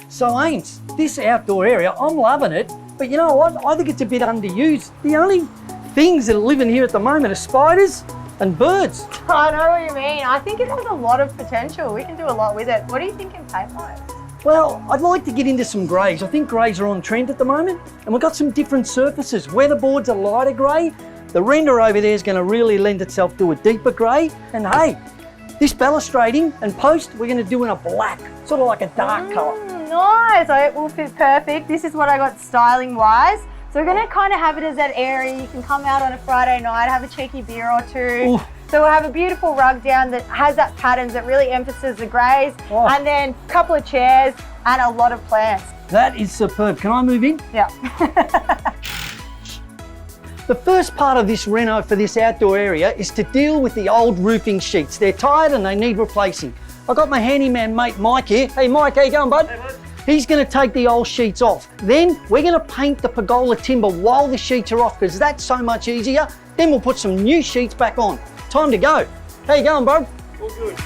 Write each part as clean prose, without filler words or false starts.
So Ames, this outdoor area, I'm loving it, but you know what? I think it's a bit underused. The only things that are living here at the moment are spiders and birds. I know what you mean. I think it has a lot of potential. We can do a lot with it. What are you thinking paint-wise? Well, I'd like to get into some greys. I think greys are on trend at the moment, and we've got some different surfaces. Weatherboard's a lighter grey. The render over there is going to really lend itself to a deeper grey. And hey, this balustrading and post, we're going to do in a black, sort of like a dark colour. Nice. It will fit perfect. This is what I got styling-wise. So we're going to kind of have it as that area. You can come out on a Friday night, have a cheeky beer or two. Ooh. So we'll have a beautiful rug down that has that patterns that really emphasizes the greys, and then a couple of chairs and a lot of plants. That is superb. Can I move in? Yeah. The first part of this reno for this outdoor area is to deal with the old roofing sheets. They're tired and they need replacing. I've got my handyman mate Mike here. Hey Mike, how you going, bud? Hey, bud. He's going to take the old sheets off. Then we're going to paint the pergola timber while the sheets are off, because that's so much easier. Then we'll put some new sheets back on. Time to go. How you going, bro? All good.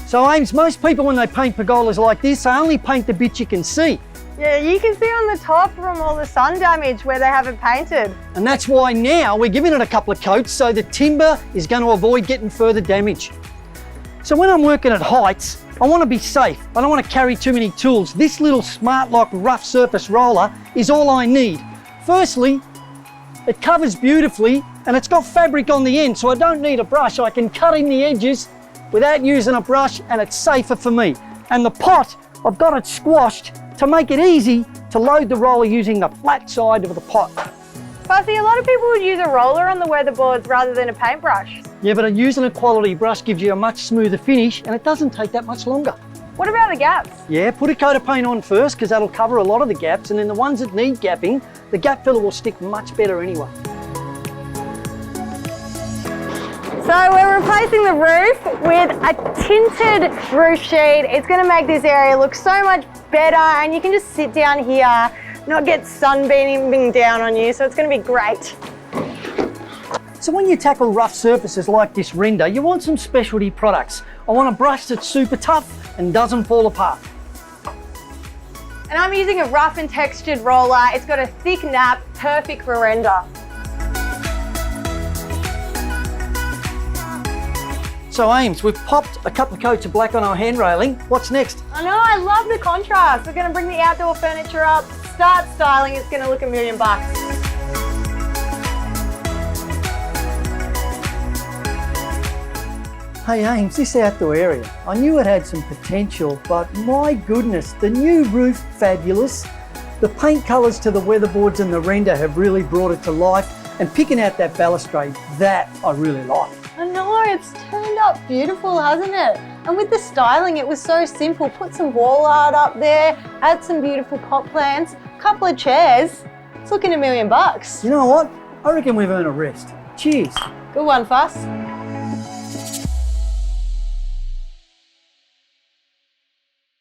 So Ames, most people when they paint pergolas like this, they only paint the bits you can see. Yeah, you can see on the top from all the sun damage where they haven't painted. And that's why now we're giving it a couple of coats so the timber is going to avoid getting further damage. So when I'm working at heights, I want to be safe. I don't want to carry too many tools. This little Smart Lock rough surface roller is all I need. Firstly, it covers beautifully and it's got fabric on the end, so I don't need a brush. I can cut in the edges without using a brush, and it's safer for me. And the pot, I've got it squashed to make it easy to load the roller using the flat side of the pot. Fussy, a lot of people would use a roller on the weatherboards rather than a paintbrush. Yeah, but using a quality brush gives you a much smoother finish and it doesn't take that much longer. What about the gaps? Yeah, put a coat of paint on first because that'll cover a lot of the gaps, and then the ones that need gapping, the gap filler will stick much better anyway. So we're replacing the roof with a tinted roof sheet. It's going to make this area look so much better, and you can just sit down here, not get sunbeaming down on you, so it's going to be great. So when you tackle rough surfaces like this render, you want some specialty products. I want a brush that's super tough and doesn't fall apart. And I'm using a rough and textured roller. It's got a thick nap, perfect for render. So Ames, we've popped a couple of coats of black on our hand railing. What's next? I know, I love the contrast. We're going to bring the outdoor furniture up, start styling. It's going to look $1 million. Hey Ames, this outdoor area, I knew it had some potential, but my goodness, the new roof, fabulous. The paint colours to the weatherboards and the render have really brought it to life, and picking out that balustrade, that I really like. I know, it's turned up beautiful, hasn't it? And with the styling, it was so simple. Put some wall art up there, add some beautiful pot plants, a couple of chairs. It's looking $1 million. You know what? I reckon we've earned a rest. Cheers. Good one, Fuss.